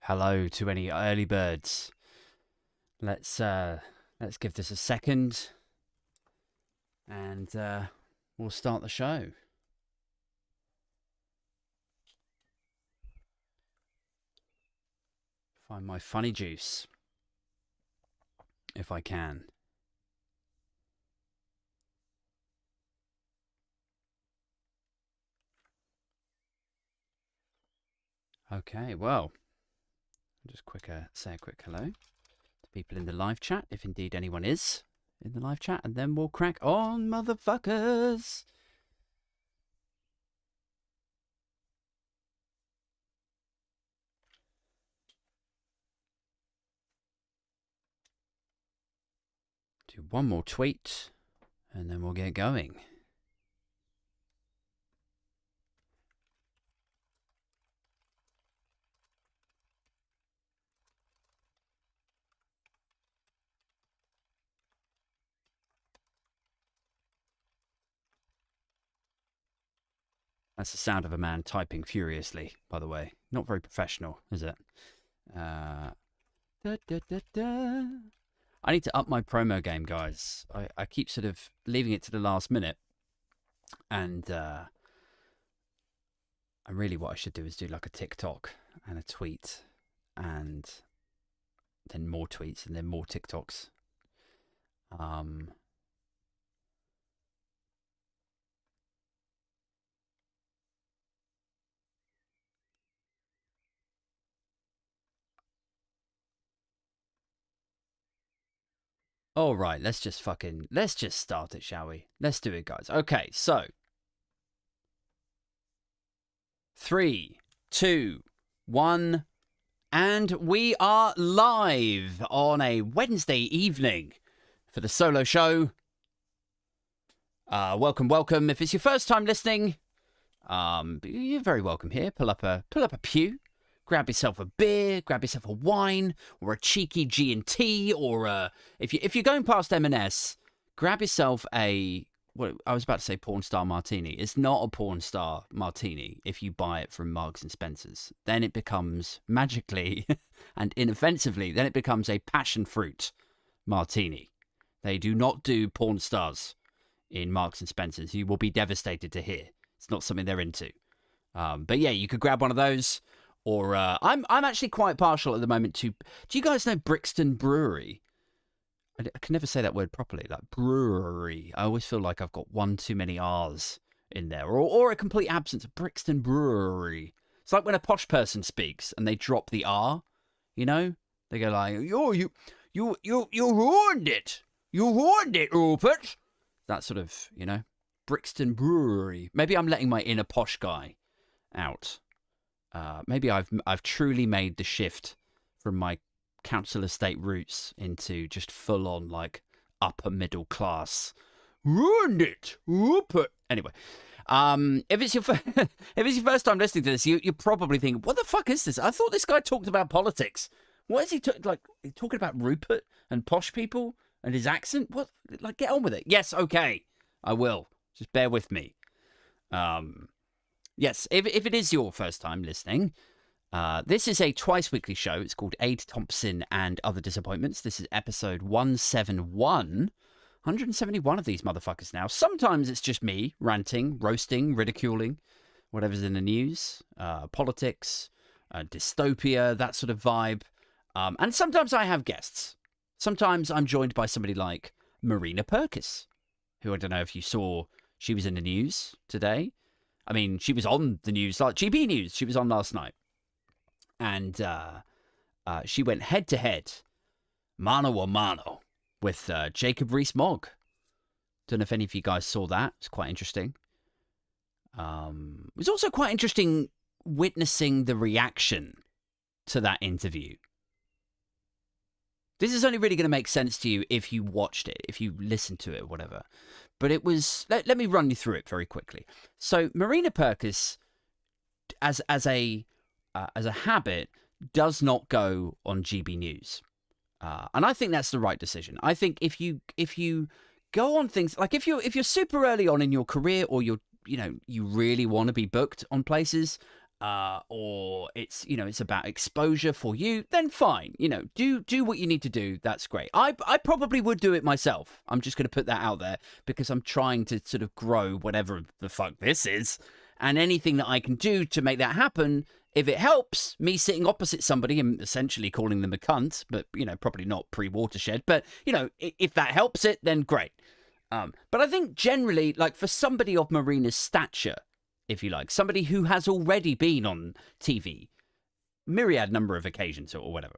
hello to any early birds. Let's give this a second, and we'll start the show. Find my funny juice, if I can. Okay, well, I'll just say a quick hello to people in the live chat, if indeed anyone is in the live chat, and then we'll crack on, motherfuckers. Do one more tweet, and then we'll get going. That's the sound of a man typing furiously, by the way. Not very professional, is it? I need to up my promo game, guys. I keep sort of leaving it to the last minute. And really what I should do is do like a TikTok and a tweet. And then more tweets and then more TikToks. All right, let's just start it, shall we? Let's do it, guys. Okay, so 3, 2, 1, and we are live on a Wednesday evening for the solo show. Welcome. If it's your first time listening, you're very welcome here. Pull up a pew. Grab yourself a beer, grab yourself a wine, or a cheeky G&T, or if you're going past M&S, grab yourself I was about to say porn star martini. It's not a porn star martini if you buy it from Marks and Spencer's. Then it becomes magically and inoffensively, then it becomes a passion fruit martini. They do not do porn stars in Marks and Spencer's. You will be devastated to hear. It's not something they're into. But yeah, you could grab one of those. Or I'm actually quite partial at the moment to. Do you guys know Brixton Brewery? I can never say that word properly. Like brewery. I always feel like I've got one too many R's in there, or a complete absence of Brixton Brewery. It's like when a posh person speaks and they drop the R. You know, they go like, you ruined it. You ruined it, Rupert. That sort of, Brixton Brewery. Maybe I'm letting my inner posh guy out. Maybe I've truly made the shift from my council estate roots into just full on like upper middle class. Ruined it, Rupert. Anyway, if it's your first time listening to this, you're probably thinking, what the fuck is this? I thought this guy talked about politics. What is he talking about? Rupert and posh people and his accent? What? Like, get on with it. Yes, okay, I will. Just bear with me. Yes, if it is your first time listening, this is a twice-weekly show. It's called Thompsin and Other Disappointments. This is episode 171. 171 of these motherfuckers now. Sometimes it's just me ranting, roasting, ridiculing, whatever's in the news, politics, dystopia, that sort of vibe. And sometimes I have guests. Sometimes I'm joined by somebody like Marina Purkis, who I don't know if you saw. She was in the news today. I mean, she was on the news, like GB News. She was on last night. And she went head-to-head, mano-a-mano, with Jacob Rees-Mogg. Don't know if any of you guys saw that. It's quite interesting. It was also quite interesting witnessing the reaction to that interview. This is only really going to make sense to you if you watched it, if you listened to it, or whatever. But it was. Let me run you through it very quickly. So Marina Purkis, as a habit, does not go on GB News, and I think that's the right decision. I think if you go on things like if you're super early on in your career, or you really want to be booked on places, or it's, you know, it's about exposure for you, then fine. You know, do what you need to do. That's great. I probably would do it myself. I'm just going to put that out there because I'm trying to sort of grow whatever the fuck this is. And anything that I can do to make that happen, if it helps me sitting opposite somebody and essentially calling them a cunt, but, you know, probably not pre-Watershed, but, you know, if that helps it, then great. But I think generally, like, for somebody of Marina's stature, if you like, somebody who has already been on TV, myriad number of occasions or whatever,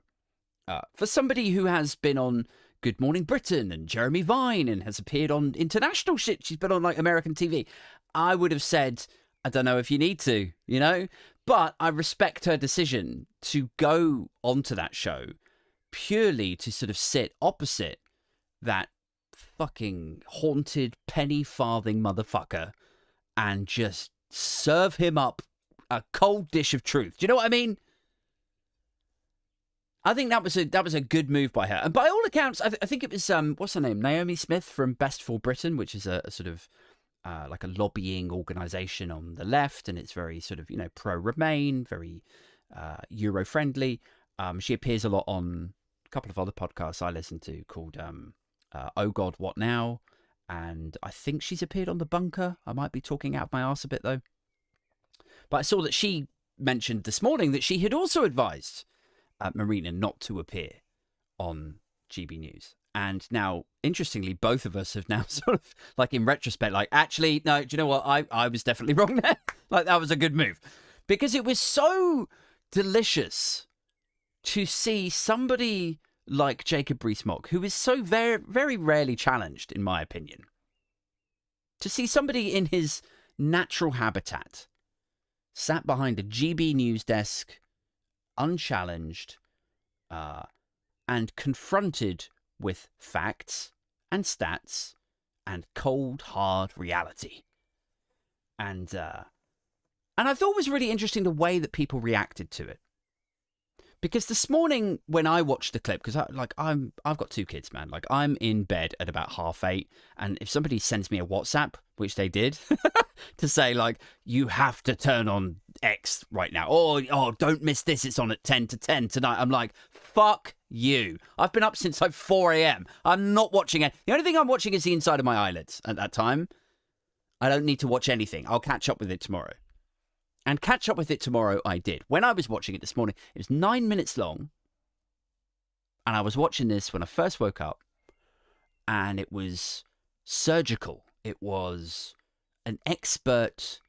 for somebody who has been on Good Morning Britain and Jeremy Vine and has appeared on international shit, she's been on, like, American TV, I would have said, I don't know if you need to, you know? But I respect her decision to go onto that show purely to sort of sit opposite that fucking haunted penny farthing motherfucker and just serve him up a cold dish of truth. Do you know what I mean? I think that was a good move by her. And by all accounts, I think it was, what's her name? Naomi Smith from Best for Britain, which is a sort of like a lobbying organisation on the left, and it's very sort of, you know, pro-Remain, very Euro-friendly. She appears a lot on a couple of other podcasts I listen to called Oh God, What Now? And I think she's appeared on The Bunker. I might be talking out my arse a bit, though. But I saw that she mentioned this morning that she had also advised Marina not to appear on GB News. And now, interestingly, both of us have now sort of, like, in retrospect, like, actually, no, do you know what? I was definitely wrong there. Like, that was a good move. Because it was so delicious to see somebody like Jacob Rees-Mogg, who is so very, very rarely challenged, in my opinion. To see somebody in his natural habitat, sat behind a GB News desk, unchallenged, and confronted with facts and stats and cold, hard reality. And I thought it was really interesting the way that people reacted to it. Because this morning when I watched the clip, because I've got two kids, man. Like, I'm in bed at about 8:30, and if somebody sends me a WhatsApp, which they did, to say, like, you have to turn on X right now, or don't miss this, it's on at 10 to 10 tonight, I'm like, fuck you. I've been up since like 4 a.m. I'm not watching it. The only thing I'm watching is the inside of my eyelids at that time. I don't need to watch anything. I'll catch up with it tomorrow. And catch up with it tomorrow I did. When I was watching it this morning, it was 9 minutes long. And I was watching this when I first woke up. And it was surgical. It was an expert,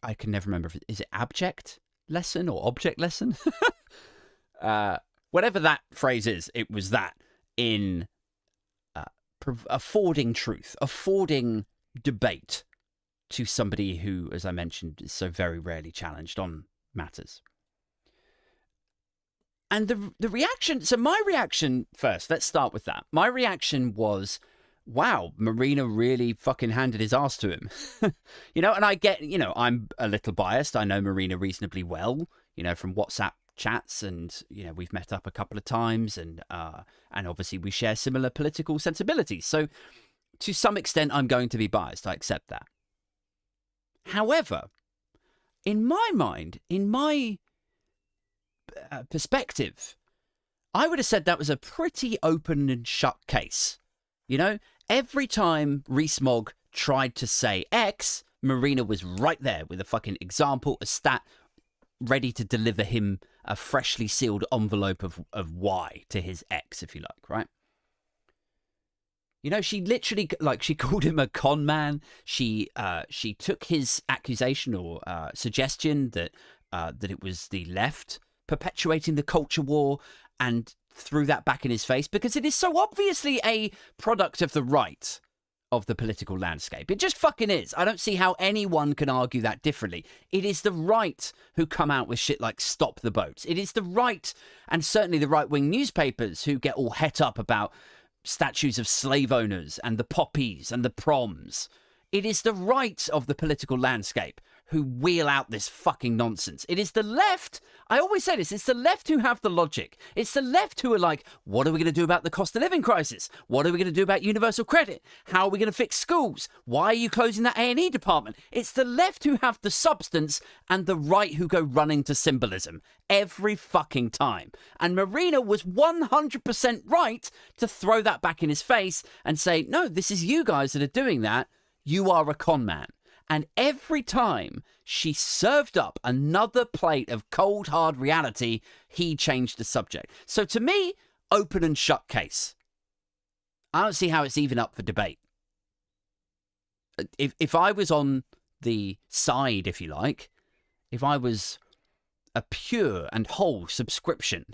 I can never remember, is it abject lesson or object lesson? Whatever that phrase is, it was that in affording truth, affording debate to somebody who, as I mentioned, is so very rarely challenged on matters. And the reaction, so my reaction first, let's start with that. My reaction was, wow, Marina really fucking handed his ass to him. You know, and I get, you know, I'm a little biased. I know Marina reasonably well, you know, from WhatsApp chats, and, you know, we've met up a couple of times, and obviously we share similar political sensibilities. So to some extent, I'm going to be biased. I accept that. However, in my mind, in my perspective, I would have said that was a pretty open and shut case. You know, every time Rees-Mogg tried to say X, Marina was right there with a fucking example, a stat, ready to deliver him a freshly sealed envelope of Y to his X, if you like, right? You know, she literally, like, she called him a con man. She took his accusation or suggestion that it was the left perpetuating the culture war and threw that back in his face, because it is so obviously a product of the right of the political landscape. It just fucking is. I don't see how anyone can argue that differently. It is the right who come out with shit like stop the boats. It is the right, and certainly the right-wing newspapers, who get all het up about statues of slave owners and the poppies and the proms. It is the right of the political landscape who wheel out this fucking nonsense. It is the left. I always say this. It's the left who have the logic. It's the left who are like, what are we going to do about the cost of living crisis? What are we going to do about universal credit? How are we going to fix schools? Why are you closing that A&E department? It's the left who have the substance and the right who go running to symbolism every fucking time. And Marina was 100% right to throw that back in his face and say, no, this is you guys that are doing that. You are a con man. And every time she served up another plate of cold, hard reality, he changed the subject. So to me, open and shut case. I don't see how it's even up for debate. If I was on the side, if you like, if I was a pure and whole subscription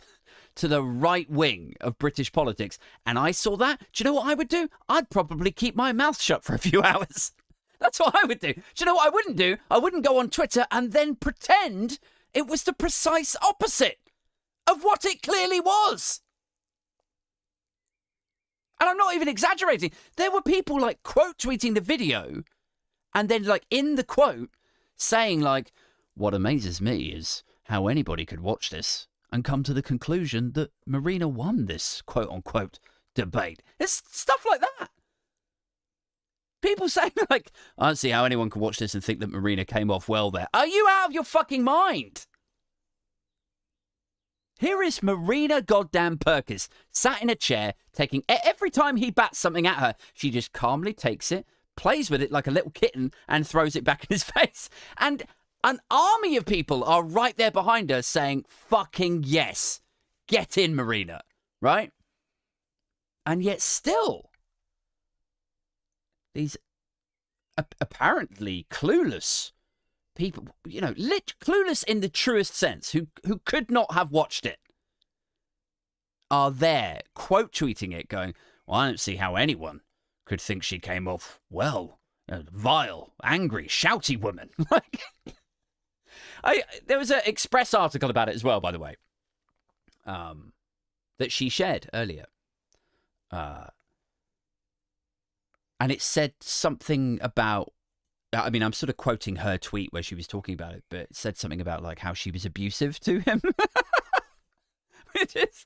to the right wing of British politics, and I saw that, do you know what I would do? I'd probably keep my mouth shut for a few hours. That's what I would do. Do you know what I wouldn't do? I wouldn't go on Twitter and then pretend it was the precise opposite of what it clearly was. And I'm not even exaggerating. There were people like quote tweeting the video and then like in the quote saying like, what amazes me is how anybody could watch this and come to the conclusion that Marina won this quote unquote debate. It's stuff like that. People saying, like, I don't see how anyone could watch this and think that Marina came off well there. Are you out of your fucking mind? Here is Marina goddamn Purkis, sat in a chair, taking... Every time he bats something at her, she just calmly takes it, plays with it like a little kitten, and throws it back in his face. And an army of people are right there behind her saying, fucking yes. Get in, Marina. Right? And yet still... these apparently clueless people, you know, clueless in the truest sense, who could not have watched it, are there quote tweeting it, going, well, I don't see how anyone could think she came off well, vile, angry, shouty woman. Like, there was an Express article about it as well, by the way, that she shared earlier. And it said something about, I mean, I'm sort of quoting her tweet where she was talking about it, but it said something about like how she was abusive to him. Which is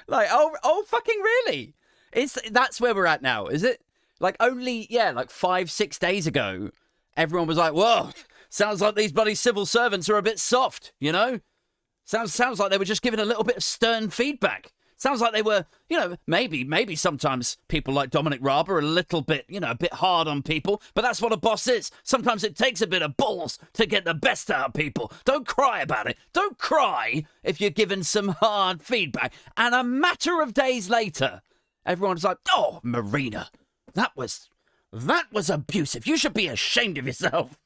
like, oh, fucking really? That's where we're at now, is it? Like only, like 5-6 days ago, everyone was like, whoa, sounds like these bloody civil servants are a bit soft, you know? Sounds like they were just giving a little bit of stern feedback. Sounds like they were, you know, maybe sometimes people like Dominic Raab are a little bit, you know, a bit hard on people, but that's what a boss is. Sometimes it takes a bit of balls to get the best out of people. Don't cry about it. Don't cry if you're given some hard feedback. And a matter of days later, everyone's like, oh, Marina, that was abusive. You should be ashamed of yourself.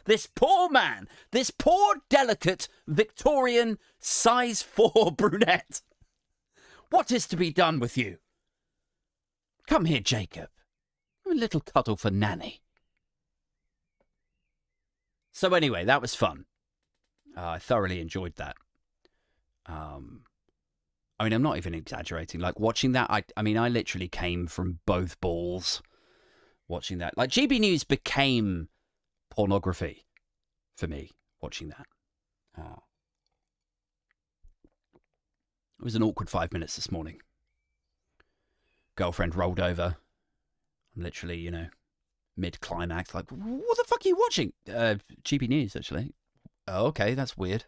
This poor man, this poor, delicate, Victorian, size 4 brunette. What is to be done with you? Come here, Jacob. A little cuddle for Nanny. So anyway, that was fun. I thoroughly enjoyed that. I mean, I'm not even exaggerating. Like, watching that, I mean, I literally came from both balls watching that. Like, GB News became pornography for me, watching that. It was an awkward 5 minutes this morning. Girlfriend rolled over. I'm literally, you know, mid-climax, like, what the fuck are you watching? GB News, actually. Oh, okay, that's weird.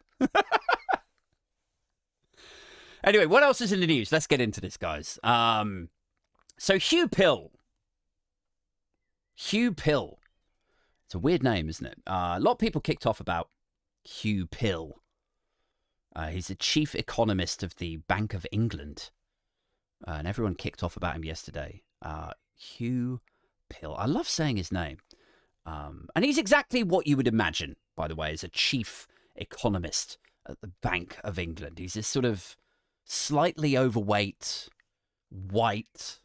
Anyway, what else is in the news? Let's get into this, guys. So Hugh Pill. Hugh Pill. It's a weird name, isn't it? A lot of people kicked off about Hugh Pill. He's the chief economist of the Bank of England. And everyone kicked off about him yesterday. Hugh Pill. I love saying his name. And he's exactly what you would imagine, by the way, as a chief economist at the Bank of England. He's this sort of slightly overweight, white,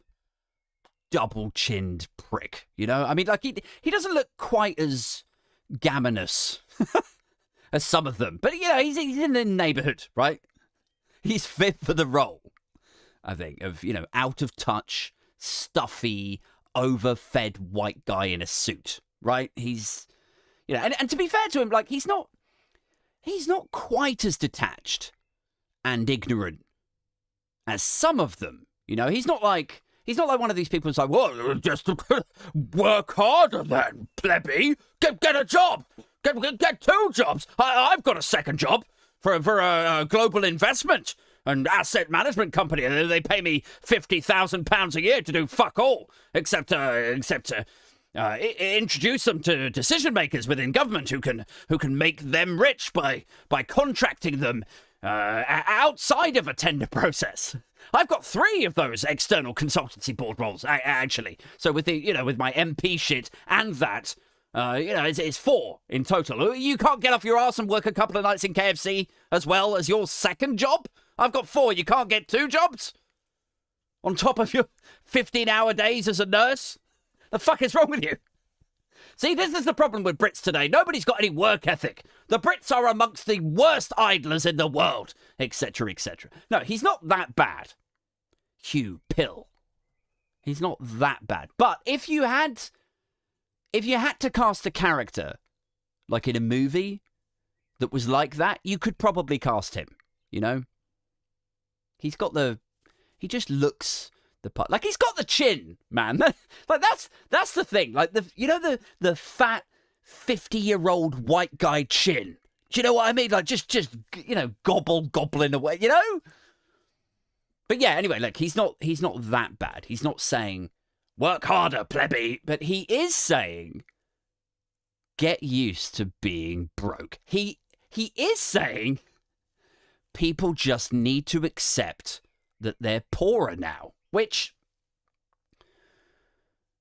double-chinned prick, you know? I mean, like, he doesn't look quite as gammonous as some of them. But, you know, he's in the neighbourhood, right? He's fit for the role, I think, of, you know, out of touch, stuffy, overfed white guy in a suit, right? He's, and to be fair to him, like, he's not quite as detached and ignorant as some of them. He's not like one of these people who's like, well, just work harder then, plebby. Get a job. Get 2 jobs. I've got a second job for a global investment and asset management company. They pay me £50,000 a year to do fuck all, except to introduce them to decision makers within government who can make them rich by contracting them outside of a tender process. I've got 3 of those external consultancy board roles, actually. So with with my MP shit and that, it's 4 in total. You can't get off your arse and work a couple of nights in KFC as well as your second job? I've got 4. You can't get 2 jobs? On top of your 15-hour days as a nurse? The fuck is wrong with you? See, this is the problem with Brits today. Nobody's got any work ethic. The Brits are amongst the worst idlers in the world, etc., etc. No, he's not that bad. Hugh Pill. He's not that bad. But if you had to cast a character, like in a movie, that was like that, you could probably cast him, He just looks the part. Like, he's got the chin, man. Like, that's the thing. Like, the fat 50-year-old white guy chin. Do you know what I mean? Like, just gobbling away, But yeah, anyway, look, he's not that bad. He's not saying, work harder, plebby. But he is saying, get used to being broke. He is saying, people just need to accept that they're poorer now. Which,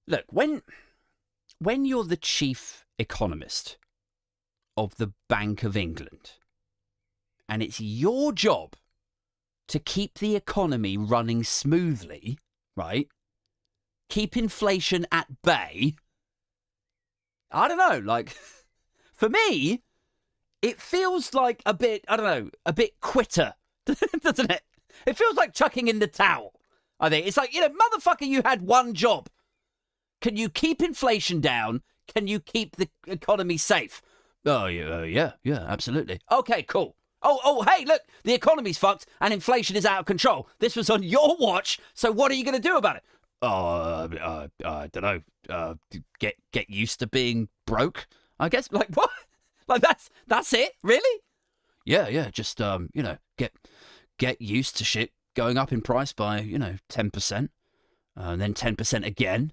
look, when you're the chief economist of the Bank of England, and it's your job to keep the economy running smoothly, right? Keep inflation at bay. I don't know, like, for me, it feels like a bit quitter, doesn't it? It feels like chucking in the towel. I think it's like, motherfucker, you had one job. Can you keep inflation down? Can you keep the economy safe? Oh, yeah, absolutely. Okay, cool. Oh, hey, look, the economy's fucked and inflation is out of control. This was on your watch, so what are you going to do about it? I don't know. Get used to being broke, I guess. Like, what? Like, that's it? Really? Yeah, just, get used to shit going up in price by, 10%, and then 10% again,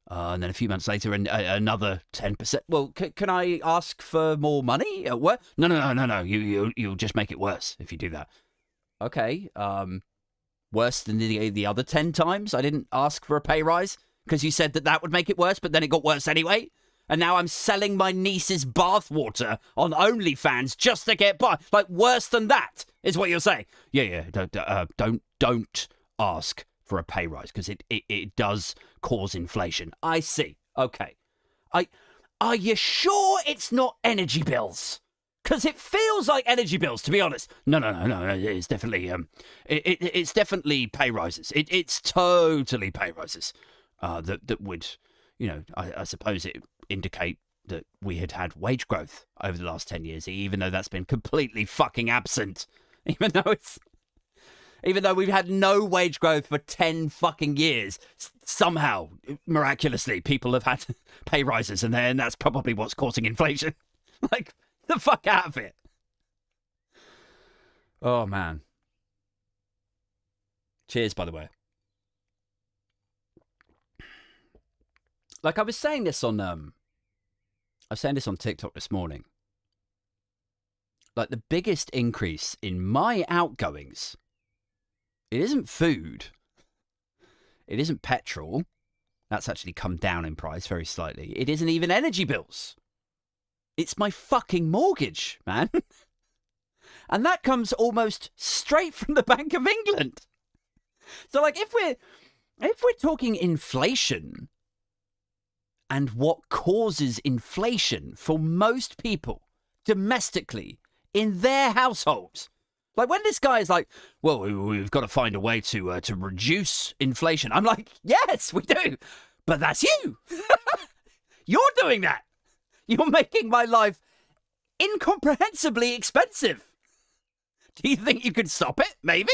and then a few months later, another 10%. Well, can I ask for more money? What? No. You'll just make it worse if you do that. Okay. Worse than the other 10 times I didn't ask for a pay rise because you said that would make it worse, but then it got worse anyway. And now I'm selling my niece's bathwater on OnlyFans just to get by. Like, worse than that is what you're saying. Yeah. Don't ask for a pay rise because it does cause inflation. I see. Okay. Are you sure it's not energy bills? Because it feels like energy bills, to be honest. No. It's definitely it's definitely pay rises. It's totally pay rises. That would, I suppose it indicate that we had wage growth over the last 10 years, even though that's been completely fucking absent. Even though we've had no wage growth for 10 fucking years, somehow, miraculously, people have had pay rises, and then that's probably what's causing inflation. Like, the fuck out of it. Oh, man. Cheers, by the way. Like, I was saying this on TikTok this morning. Like, the biggest increase in my outgoings, it isn't food. It isn't petrol. That's actually come down in price very slightly. It isn't even energy bills. It's my fucking mortgage, man. And that comes almost straight from the Bank of England. So, like, if we're talking inflation and what causes inflation for most people domestically in their households, like, when this guy is like, well, we've got to find a way to reduce inflation. I'm like, yes, we do. But that's you. You're doing that. You're making my life incomprehensibly expensive. Do you think you could stop it? Maybe?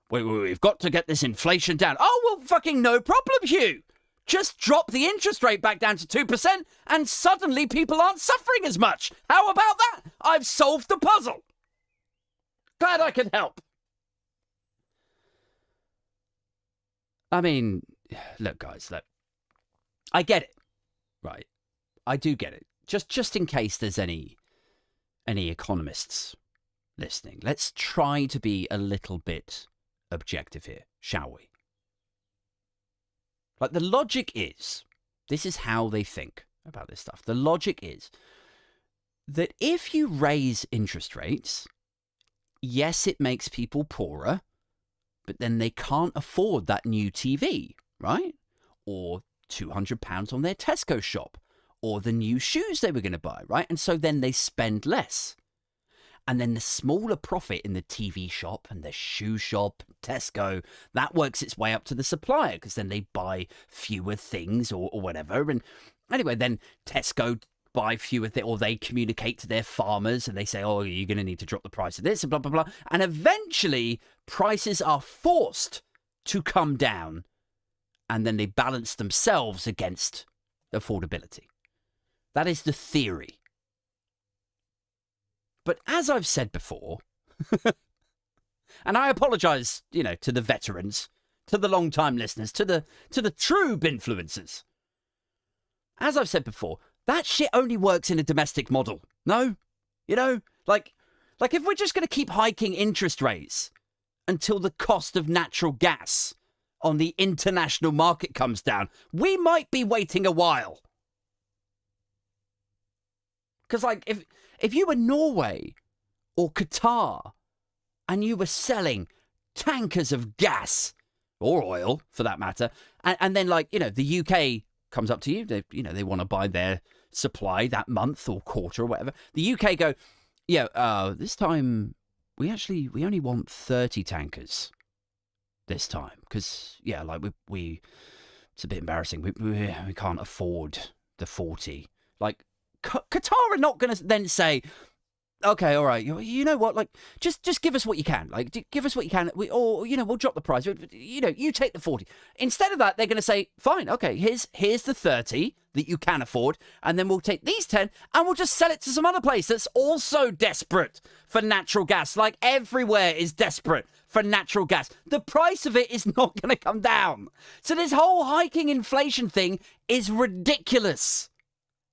We've got to get this inflation down. Oh, well, fucking no problem, Hugh. Just drop the interest rate back down to 2% and suddenly people aren't suffering as much. How about that? I've solved the puzzle. Glad I could help. I mean, look, guys, look. I get it, right? I do get it. Just in case there's any economists listening, let's try to be a little bit objective here, shall we? Like, the logic is, this is how they think about this stuff. The logic is that if you raise interest rates, yes, it makes people poorer, but then they can't afford that new TV, right? Or £200 on their Tesco shop, or the new shoes they were going to buy, right? And so then they spend less. And then the smaller profit in the TV shop and the shoe shop, Tesco, that works its way up to the supplier because then they buy fewer things or whatever. And anyway, then Tesco buy fewer things, or they communicate to their farmers and they say, oh, you're going to need to drop the price of this and blah, blah, blah. And eventually prices are forced to come down and then they balance themselves against affordability. That is the theory. But as I've said before, and I apologise, to the veterans, to the long-time listeners, to the true binfluencers. As I've said before, that shit only works in a domestic model. No? Like if we're just going to keep hiking interest rates until the cost of natural gas on the international market comes down, we might be waiting a while. Because, if you were Norway or Qatar and you were selling tankers of gas or oil, for that matter, and then, the UK comes up to you, they want to buy their supply that month or quarter or whatever. The UK go, this time we only want 30 tankers this time because, we it's a bit embarrassing. We can't afford the 40. Qatar are not going to then say, okay, all right, you know what, just give us what you can. Give us what you can. We'll drop the price. You take the 40. Instead of that, they're going to say, fine, okay, here's the 30 that you can afford, and then we'll take these 10 and we'll just sell it to some other place that's also desperate for natural gas. Everywhere is desperate for natural gas. The price of it is not going to come down. So this whole hiking inflation thing is ridiculous.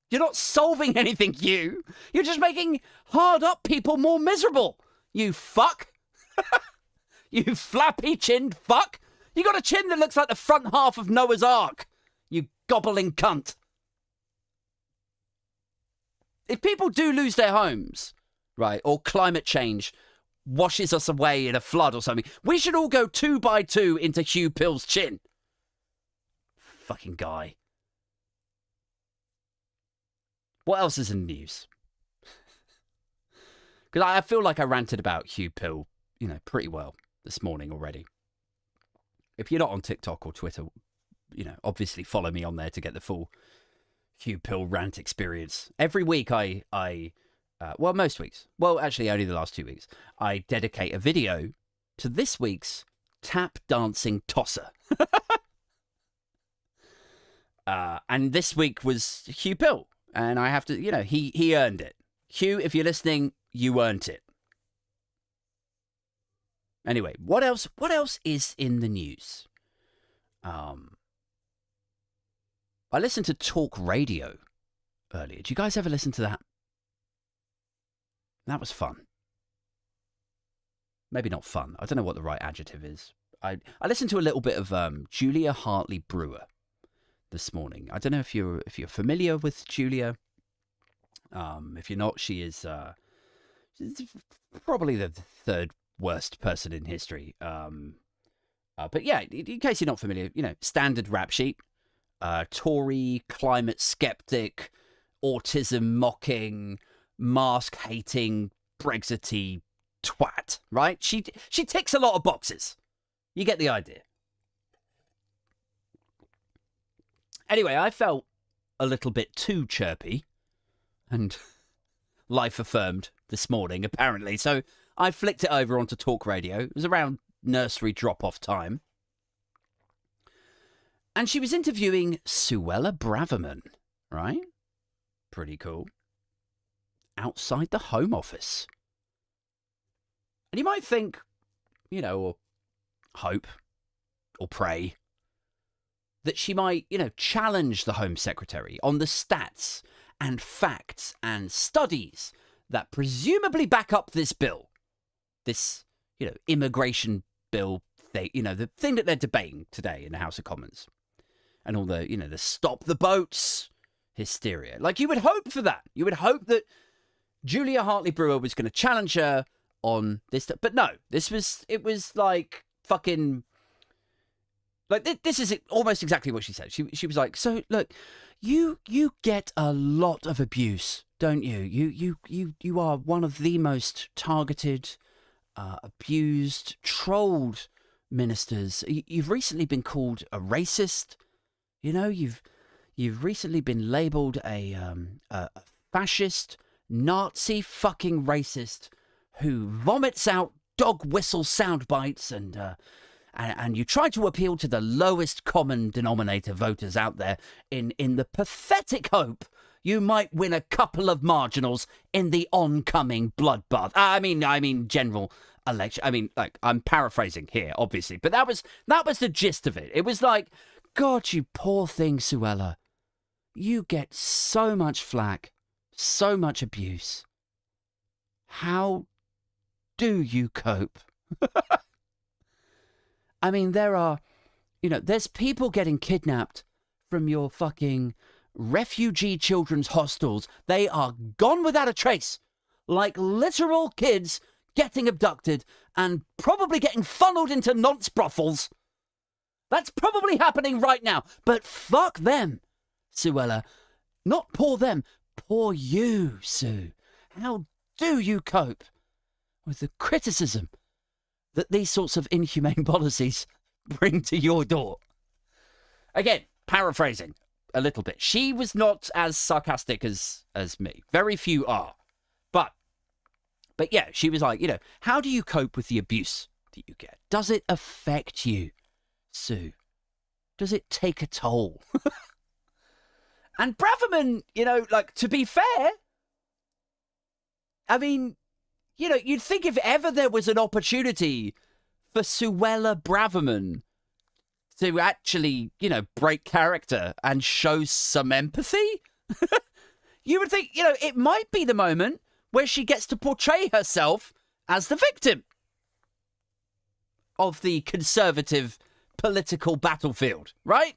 You're not solving anything, Hugh. You're just making hard-up people more miserable. You fuck. You flappy-chinned fuck. You got a chin that looks like the front half of Noah's Ark. You gobbling cunt. If people do lose their homes, right, or climate change washes us away in a flood or something, we should all go 2 by 2 into Hugh Pill's chin. Fucking guy. What else is in the news? Because I feel like I ranted about Hugh Pill, pretty well this morning already. If you're not on TikTok or Twitter, obviously follow me on there to get the full Hugh Pill rant experience. Every week most weeks, actually only the last 2 weeks, I dedicate a video to this week's tap dancing tosser. And this week was Hugh Pill. And I have to, he earned it. Hugh, if you're listening, you earned it. Anyway, what else is in the news? I listened to talk radio earlier. Did you guys ever listen to that? That was fun. Maybe not fun. I don't know what the right adjective is. I listened to a little bit of Julia Hartley-Brewer this morning. I don't know if you're familiar with Julia. If you're not, she is probably the third worst person in history. But yeah, in case you're not familiar, standard rap sheet, Tory, climate skeptic, autism mocking, mask hating, Brexity twat. Right? She ticks a lot of boxes. You get the idea. Anyway, I felt a little bit too chirpy and life affirmed this morning, apparently. So I flicked it over onto talk radio. It was around nursery drop-off time. And she was interviewing Suella Braverman, right? Pretty cool. Outside the Home Office. And you might think, or hope or pray that she might, challenge the Home Secretary on the stats and facts and studies that presumably back up this bill. This, immigration bill thing, the thing that they're debating today in the House of Commons. And all the, the stop the boats hysteria. Like, you would hope for that. You would hope that Julia Hartley-Brewer was going to challenge her on this. But no, it was like fucking, like, this is almost exactly what she said. She was like, so look, you get a lot of abuse, don't you? You are one of the most targeted, abused, trolled ministers. You've recently been called a racist. You've recently been labelled a fascist, Nazi fucking racist who vomits out dog whistle sound bites and you try to appeal to the lowest common denominator voters out there in the pathetic hope you might win a couple of marginals in the oncoming bloodbath. I mean general election. I mean, like, I'm paraphrasing here, obviously, but that was the gist of it. It was like, God, you poor thing, Suella. You get so much flack, so much abuse. How do you cope? I mean, there's people getting kidnapped from your fucking refugee children's hostels. They are gone without a trace. Like literal kids getting abducted and probably getting funneled into nonce brothels. That's probably happening right now. But fuck them, Suella. Not poor them, poor you, Sue. How do you cope with the criticism that these sorts of inhumane policies bring to your door? Again, paraphrasing a little bit. She was not as sarcastic as me. Very few are. But yeah, she was like, how do you cope with the abuse that you get? Does it affect you, Sue? Does it take a toll? And Braverman, like, to be fair, I mean, you'd think if ever there was an opportunity for Suella Braverman to actually, break character and show some empathy, you would think, it might be the moment where she gets to portray herself as the victim of the conservative political battlefield, right?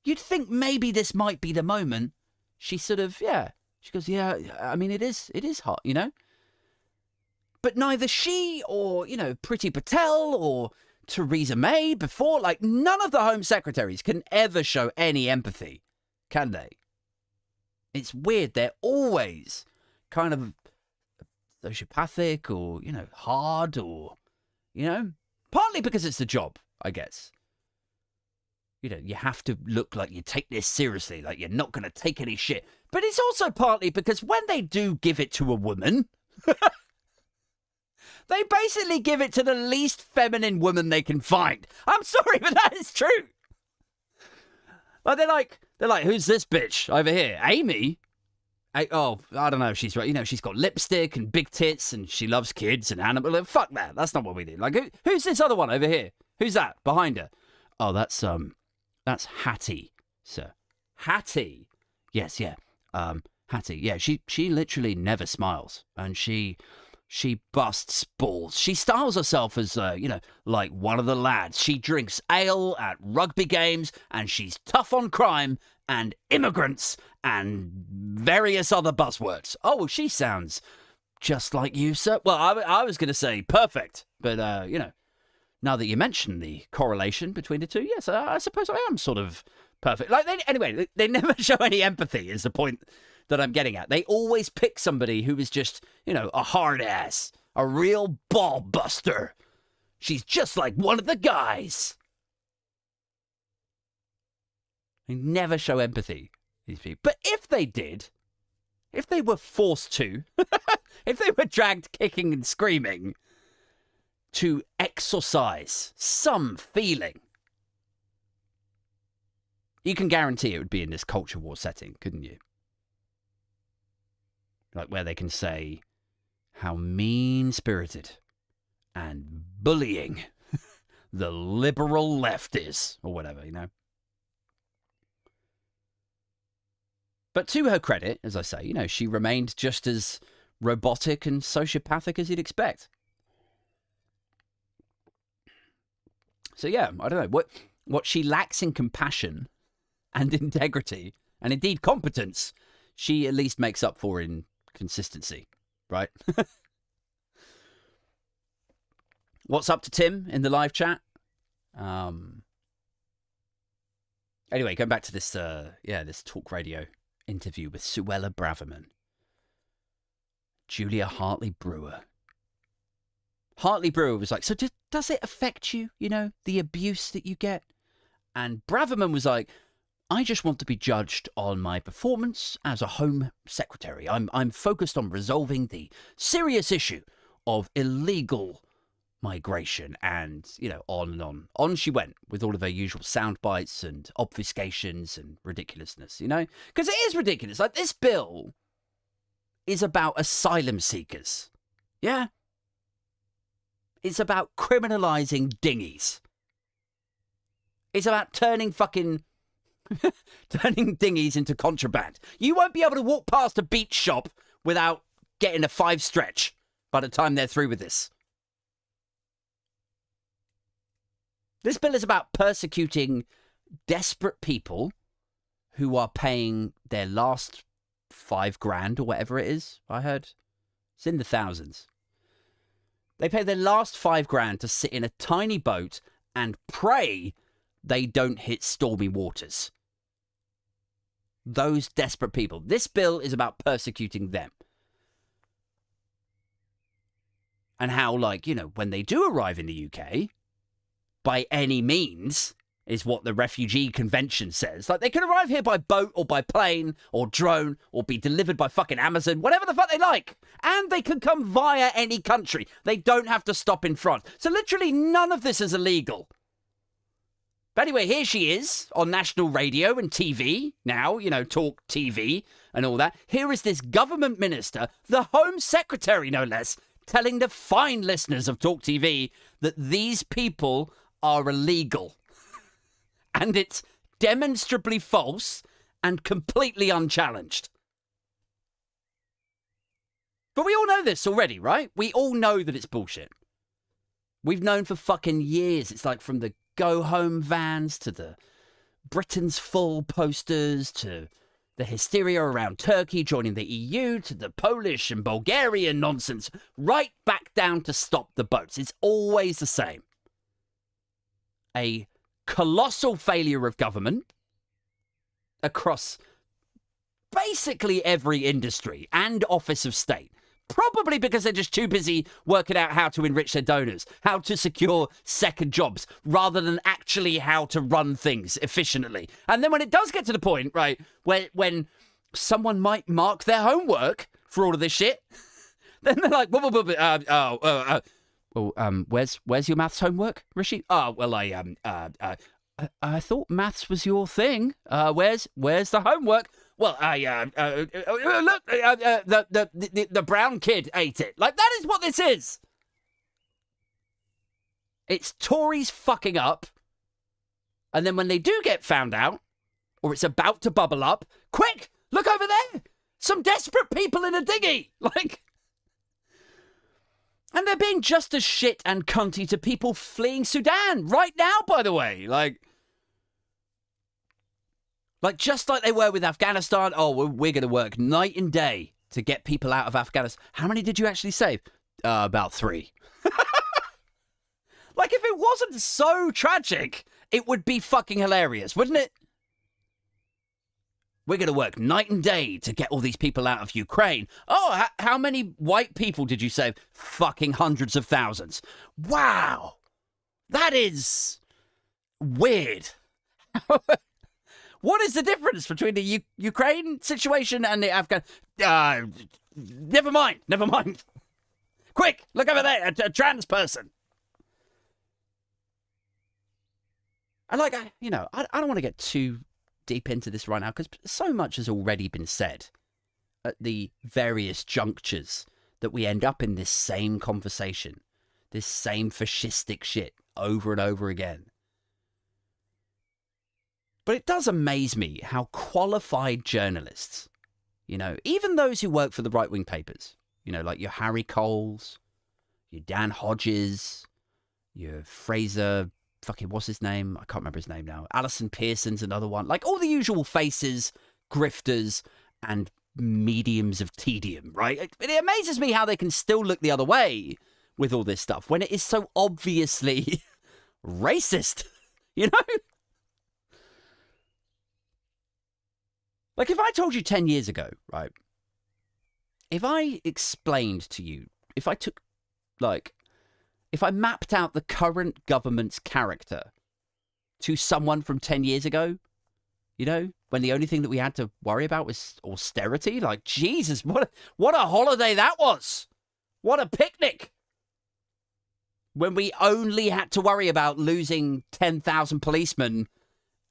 You'd think maybe this might be the moment she sort of, she goes, yeah, I mean, it is hot, But neither she or, Priti Patel or Theresa May before, like, none of the Home Secretaries can ever show any empathy, can they? It's weird. They're always kind of sociopathic or, hard or, partly because it's the job, I guess. You have to look like you take this seriously, like you're not going to take any shit. But it's also partly because when they do give it to a woman, they basically give it to the least feminine woman they can find. I'm sorry, but that is true. Like they're like, who's this bitch over here? Amy? I don't know. She's right. She's got lipstick and big tits and she loves kids and animals. Fuck that. That's not what we do. Like, who's this other one over here? Who's that behind her? Oh, that's Hattie, sir. Hattie. Yes, yeah. Hattie. Yeah, she literally never smiles and she busts balls. She styles herself as, like one of the lads. She drinks ale at rugby games and she's tough on crime and immigrants and various other buzzwords. Oh, well, she sounds just like you, sir. Well, I was going to say perfect, but, now that you mention the correlation between the two, yes, I suppose I am sort of perfect. Like, they never show any empathy is the point that I'm getting at. They always pick somebody who is just, a hard ass, a real ball buster. She's just like one of the guys. They never show empathy, these people. But if they did, if they were forced to, if they were dragged kicking and screaming to exorcise some feeling, you can guarantee it would be in this culture war setting, couldn't you? Like where they can say how mean-spirited and bullying the liberal left is, or whatever, you know. But to her credit, as I say, you know, she remained just as robotic and sociopathic as you'd expect. So yeah, I don't know. What she lacks in compassion and integrity, and indeed competence, she at least makes up for in consistency, right? What's up to Tim in the live chat? Anyway, going back to this, this talk radio interview with Suella Braverman. Julia Hartley-Brewer. Hartley-Brewer was like, so does it affect you, you know, the abuse that you get? And Braverman was like, I just want to be judged on my performance as a Home Secretary. I'm focused on resolving the serious issue of illegal migration, and, you know, on and on. On she went with all of her usual sound bites and obfuscations and ridiculousness, you know? Because it is ridiculous. Like, this bill is about asylum seekers. Yeah? It's about criminalising dinghies. It's about turning dinghies into contraband. You won't be able to walk past a beach shop without getting a 5 stretch by the time they're through with this. This bill is about persecuting desperate people who are paying their last $5,000 or whatever it is, I heard. It's in the thousands. They pay their last $5,000 to sit in a tiny boat and pray they don't hit stormy waters. Those desperate people. This bill is about persecuting them. And how, like, you know, when they do arrive in the UK, by any means, is what the Refugee Convention says. Like, they can arrive here by boat or by plane or drone or be delivered by fucking Amazon, whatever the fuck they like. And they can come via any country. They don't have to stop in France. So literally none of this is illegal. But anyway, here she is on national radio and TV now, you know, talk TV and all that. Here is this government minister, the Home Secretary, no less, telling the fine listeners of Talk TV that these people are illegal. And it's demonstrably false and completely unchallenged. But we all know this already, right? We all know that it's bullshit. We've known for fucking years. It's like from the go home vans to the Britain's full posters to the hysteria around Turkey joining the EU to the Polish and Bulgarian nonsense, right back down to stop the boats. It's always the same. A colossal failure of government across basically every industry and office of state. Probably because they're just too busy working out how to enrich their donors, how to secure second jobs, rather than actually how to run things efficiently. And then when it does get to the point, right, when someone might mark their homework for all of this shit, then they're like, where's your maths homework, Rishi? Oh, well, I thought maths was your thing. Where's the homework? Well, look, the brown kid ate it. Like, that is what this is. It's Tories fucking up. And then when they do get found out, or it's about to bubble up, quick, look over there. Some desperate people in a dinghy. Like, and they're being just as shit and cunty to people fleeing Sudan right now, by the way. Like, just like they were with Afghanistan. Oh, we're going to work night and day to get people out of Afghanistan. How many did you actually save? About 3. Like, if it wasn't so tragic, it would be fucking hilarious, wouldn't it? We're going to work night and day to get all these people out of Ukraine. Oh, how many white people did you save? Fucking hundreds of thousands. Wow. That is weird. What is the difference between the Ukraine situation and the Afghan? Never mind. Quick, look over there, a trans person. And like, I don't want to get too deep into this right now because so much has already been said at the various junctures that we end up in this same conversation, this same fascistic shit over and over again. But it does amaze me how qualified journalists, even those who work for the right-wing papers, like your Harry Coles, your Dan Hodges, your Fraser, fucking what's his name? I can't remember his name now. Alison Pearson's another one. Like all the usual faces, grifters, and mediums of tedium, right? It amazes me how they can still look the other way with all this stuff when it is so obviously racist, Like if I told you 10 years ago, right? If I explained to you, if I mapped out the current government's character to someone from 10 years ago, when the only thing that we had to worry about was austerity, like, Jesus, what a holiday that was. What a picnic. When we only had to worry about losing 10,000 policemen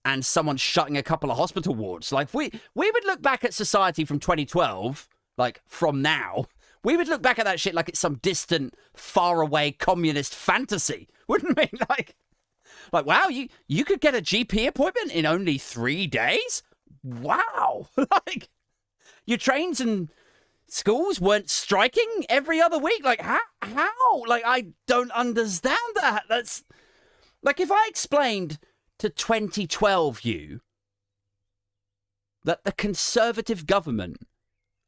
and someone shutting a couple of hospital wards. Like, we would look back at society from 2012, like, from now, we would look back at that shit like it's some distant, faraway communist fantasy, wouldn't we? Like, wow, you could get a GP appointment in only 3 days? Wow. Like, your trains and schools weren't striking every other week? Like, how? Like, I don't understand that. That's, like, if I explained to 2012 you that the Conservative government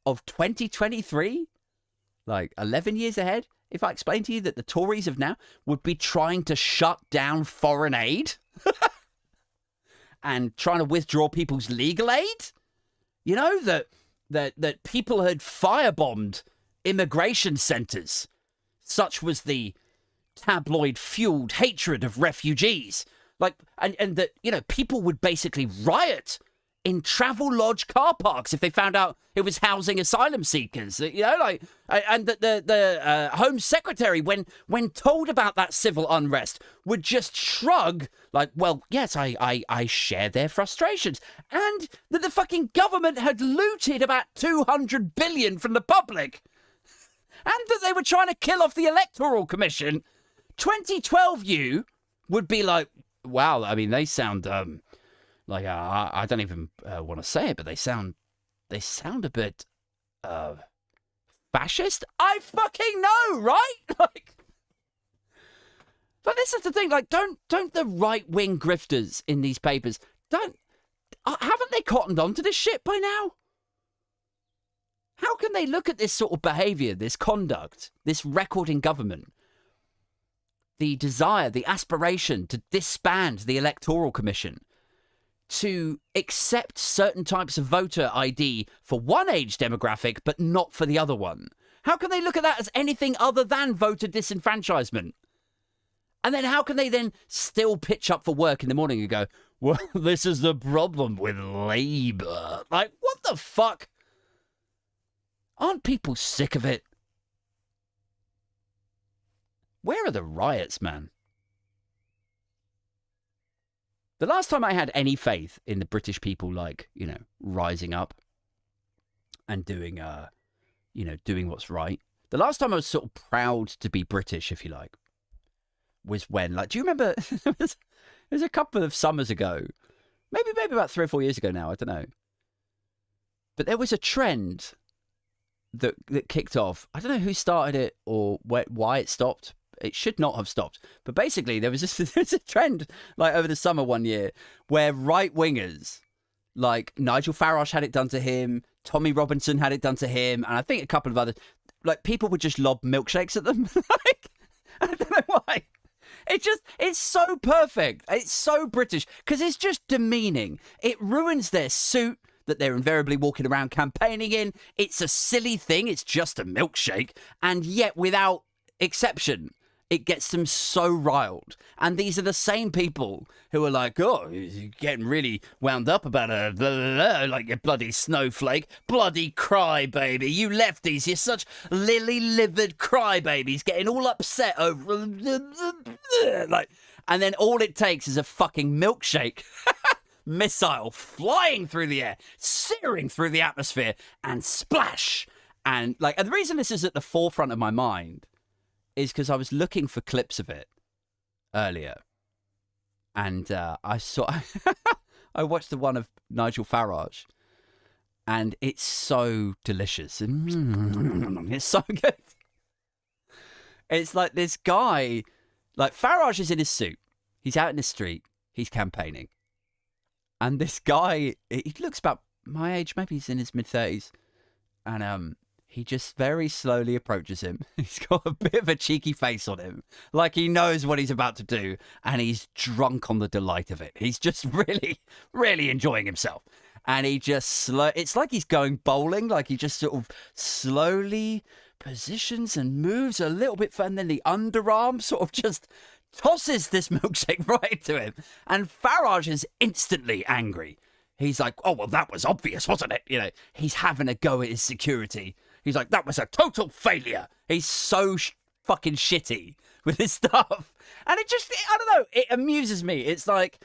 of 2023, like 11 years ahead, if I explained to you that the Tories of now would be trying to shut down foreign aid and trying to withdraw people's legal aid, that people had firebombed immigration centres, such was the tabloid-fueled hatred of refugees. Like, and that, people would basically riot in Travelodge car parks if they found out it was housing asylum seekers, and that the Home Secretary, when told about that civil unrest, would just shrug, like, well, yes, I share their frustrations, and that the fucking government had looted about 200 billion from the public, and that they were trying to kill off the Electoral Commission. 2012 you would be like, wow, I mean, they sound, like, I don't even want to say it, but they sound a bit, fascist? I fucking know, right? Like, but this is the thing, like, don't the right-wing grifters in these papers, haven't they cottoned on to this shit by now? How can they look at this sort of behaviour, this conduct, this record in government, the desire, the aspiration to disband the Electoral Commission, to accept certain types of voter ID for one age demographic, but not for the other one? How can they look at that as anything other than voter disenfranchisement? And then how can they then still pitch up for work in the morning and go, well, this is the problem with Labour? Like, what the fuck? Aren't people sick of it? Where are the riots, man? The last time I had any faith in the British people, like, rising up and doing, doing what's right. The last time I was sort of proud to be British, if you like, was when, like, do you remember, it was a couple of summers ago, maybe about 3 or 4 years ago now, I don't know. But there was a trend that kicked off. I don't know who started it or why it stopped. It should not have stopped. But basically, there was a trend, like, over the summer one year where right-wingers, like Nigel Farage had it done to him, Tommy Robinson had it done to him, and I think a couple of others, like, people would just lob milkshakes at them. Like, I don't know why. It's so perfect. It's so British because it's just demeaning. It ruins their suit that they're invariably walking around campaigning in. It's a silly thing. It's just a milkshake. And yet, without exception, It gets them so riled. And these are the same people who are like, oh, you're getting really wound up about a blah, blah, blah, like you bloody snowflake, bloody crybaby. You lefties, you're such lily-livered crybabies, getting all upset over like, and then all it takes is a fucking milkshake missile flying through the air, searing through the atmosphere, and splash. And like, and the reason this is at the forefront of my mind is because I was looking for clips of it earlier, and I saw I watched the one of Nigel Farage, and it's so delicious and it's so good. It's like this guy, like Farage is in his suit, he's out in the street, he's campaigning, and this guy, he looks about my age, maybe he's in his mid-30s, and he just very slowly approaches him. He's got a bit of a cheeky face on him, like he knows what he's about to do, and he's drunk on the delight of it. He's just really, really enjoying himself. And he just it's like he's going bowling, like he just sort of slowly positions and moves a little bit further, and then the underarm sort of just tosses this milkshake right to him. And Farage is instantly angry. He's like, oh, well, that was obvious, wasn't it? You know, he's having a go at his security. He's like, that was a total failure. He's so fucking shitty with his stuff. And it just, I don't know, it amuses me. It's like,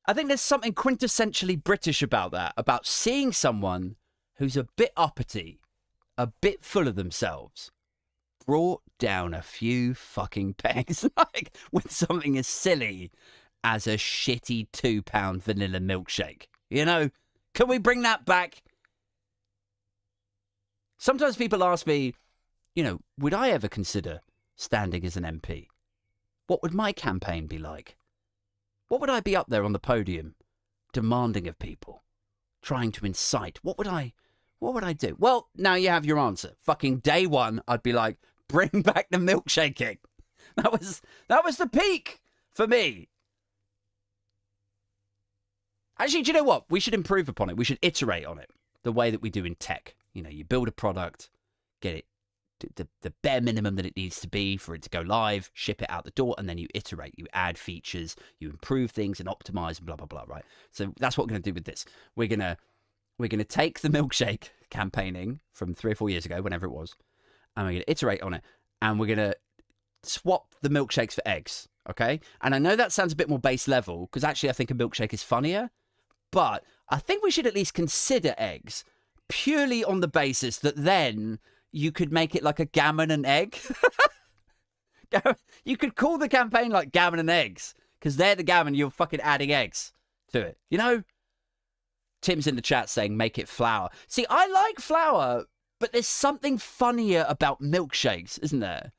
I think there's something quintessentially British about that, about seeing someone who's a bit uppity, a bit full of themselves, brought down a few fucking pegs, like with something as silly as a shitty £2 vanilla milkshake. You know, can we bring that back? Sometimes people ask me, you know, would I ever consider standing as an MP? What would my campaign be like? What would I be up there on the podium demanding of people, trying to incite? What would I do? Well, now you have your answer. Fucking day one, I'd be like, bring back the milkshaking. That was the peak for me. Actually, do you know what? We should improve upon it. We should iterate on it the way that we do in tech. You know, you build a product, get it the bare minimum that it needs to be for it to go live, ship it out the door, and then you iterate. You add features, you improve things and optimize and blah, blah, blah, right? So that's what we're going to do with this. We're going to take the milkshake campaigning from 3 or 4 years ago, whenever it was, and we're going to iterate on it, and we're going to swap the milkshakes for eggs, okay? And I know that sounds a bit more base level, because actually I think a milkshake is funnier, but I think we should at least consider eggs purely on the basis that then you could make it like a gammon and egg. You could call the campaign like gammon and eggs, because they're the gammon, you're fucking adding eggs to it, you know? Tim's in the chat saying make it flour. See, I like flour, but there's something funnier about milkshakes, isn't there?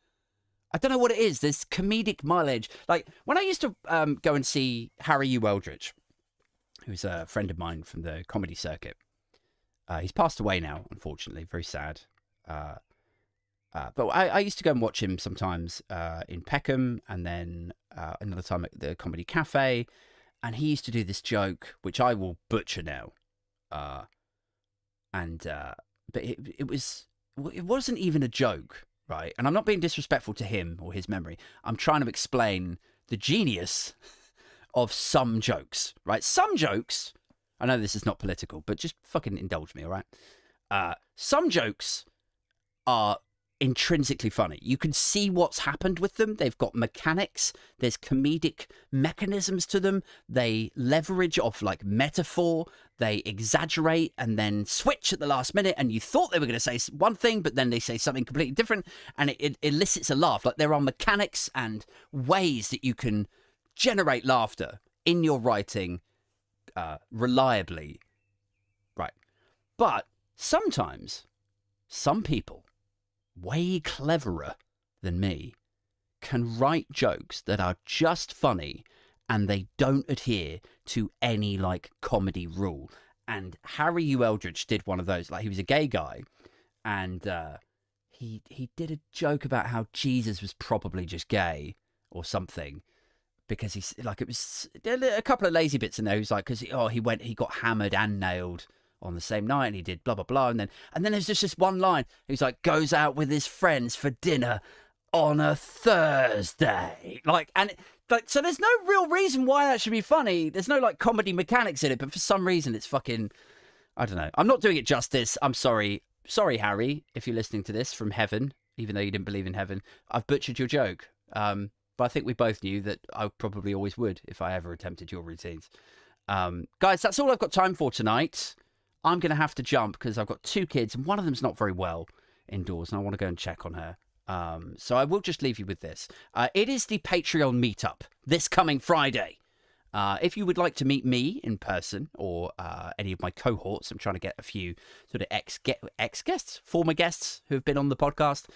I don't know what it is. There's comedic mileage. Like, when I used to go and see Harry U. Eldridge, who's a friend of mine from the comedy circuit. He's passed away now, unfortunately. Very sad. But I used to go and watch him sometimes in Peckham, and then another time at the Comedy Cafe. And he used to do this joke, which I will butcher now. But it wasn't even a joke, right? And I'm not being disrespectful to him or his memory. I'm trying to explain the genius of some jokes, right? Some jokes, I know this is not political, but just fucking indulge me, all right? Some jokes are intrinsically funny. You can see what's happened with them. They've got mechanics. There's comedic mechanisms to them. They leverage off like metaphor. They exaggerate and then switch at the last minute. And you thought they were going to say one thing, but then they say something completely different. And it elicits a laugh. Like, there are mechanics and ways that you can generate laughter in your writing reliably. Right. But sometimes some people, way cleverer than me, can write jokes that are just funny and they don't adhere to any like comedy rule. And Harry U. Eldridge did one of those. Like, he was a gay guy, and he did a joke about how Jesus was probably just gay or something, because he's like, it was a couple of lazy bits in there. He was like, because he got hammered and nailed on the same night, and he did blah blah blah, and then there's just this one line. He's like, goes out with his friends for dinner on a Thursday. So there's no real reason why that should be funny. There's no like comedy mechanics in it, but for some reason it's fucking, I don't know. I'm not doing it justice. I'm sorry. Sorry, Harry, if you're listening to this from heaven, even though you didn't believe in heaven. I've butchered your joke. But I think we both knew that I probably always would if I ever attempted your routines. Guys, that's all I've got time for tonight. I'm going to have to jump because I've got 2 kids and one of them's not very well indoors and I want to go and check on her. So I will just leave you with this. It is the Patreon meetup this coming Friday. If you would like to meet me in person or any of my cohorts, I'm trying to get a few sort of ex-guests, former guests who have been on the podcast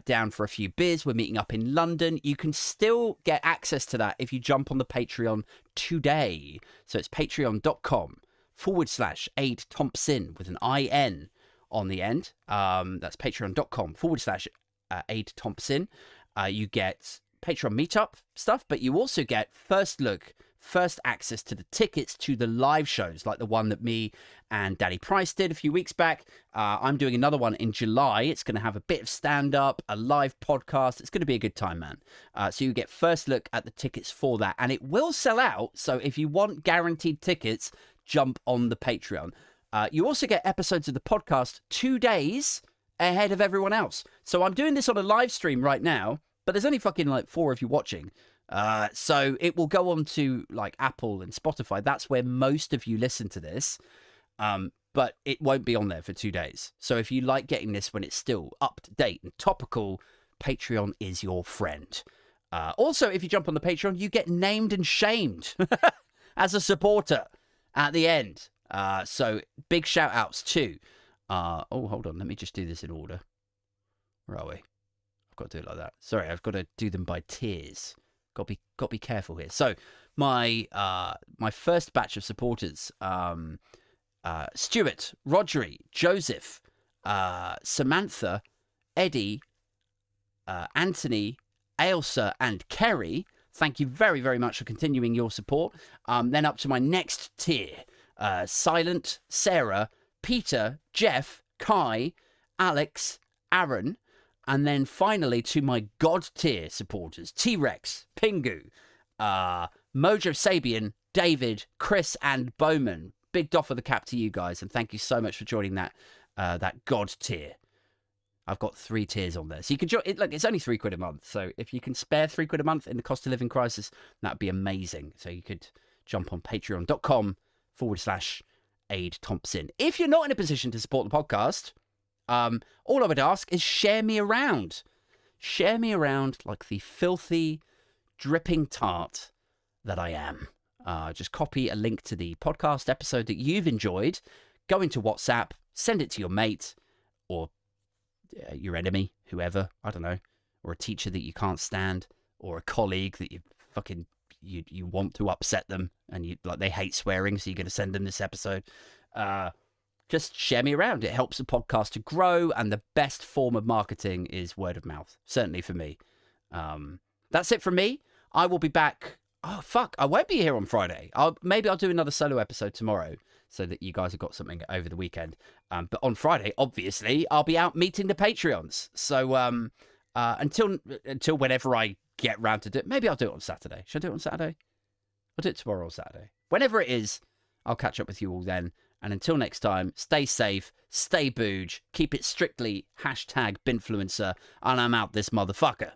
down for a few beers. We're meeting up in London. You can still get access to that if you jump on the Patreon today. So it's patreon.com/Aid Thompson with an IN on the end. That's patreon.com/Aid Thompson. You get Patreon meetup stuff, but you also get first access to the tickets to the live shows, like the one that me and Danny Price did a few weeks back. I'm doing another one in July. It's going to have a bit of stand-up, a live podcast. It's going to be a good time, man. So you get first look at the tickets for that, and it will sell out. So if you want guaranteed tickets, jump on the Patreon. You also get episodes of the podcast 2 days ahead of everyone else. So I'm doing this on a live stream right now, but there's only fucking like 4 of you watching. So it will go on to like Apple and Spotify. That's where most of you listen to this. But it won't be on there for 2 days. So if you like getting this when it's still up to date and topical, Patreon is your friend. Also, if you jump on the Patreon, you get named and shamed as a supporter at the end. So big shout outs too. Hold on. Let me just do this in order. Where are we? I've got to do it like that. Sorry, I've got to do them by tiers. Got to be careful here. So my first batch of supporters, Stuart, Rodri, Joseph, Samantha, Eddie, Anthony, Ailsa, and Kerry. Thank you very, very much for continuing your support. Then up to my next tier, Silent, Sarah, Peter, Jeff, Kai, Alex, Aaron. And then finally to my God tier supporters, T-Rex, Pingu, Mojo Sabian, David, Chris, and Bowman. Big doff of the cap to you guys, and thank you so much for joining that God tier. I've got 3 tiers on there. So you can join it. Look, it's only £3 a month. So if you can spare £3 a month in the cost of living crisis, that'd be amazing. So you could jump on patreon.com/Aid Thompson. If you're not in a position to support the podcast, all I would ask is share me around. Share me around like the filthy, dripping tart that I am. Just copy a link to the podcast episode that you've enjoyed, go into WhatsApp, send it to your mate or your enemy, whoever, I don't know, or a teacher that you can't stand, or a colleague that you want to upset them and they hate swearing, so you're going to send them this episode. Just share me around. It helps the podcast to grow, and the best form of marketing is word of mouth, certainly for me. That's it from me. I will be back. Oh, fuck. I won't be here on Friday. Maybe I'll do another solo episode tomorrow so that you guys have got something over the weekend. But on Friday, obviously, I'll be out meeting the Patreons. So until whenever I get round to do it, maybe I'll do it on Saturday. Should I do it on Saturday? I'll do it tomorrow or Saturday. Whenever it is, I'll catch up with you all then. And until next time, stay safe, stay booge, keep it strictly #Binfluencer, and I'm out this motherfucker.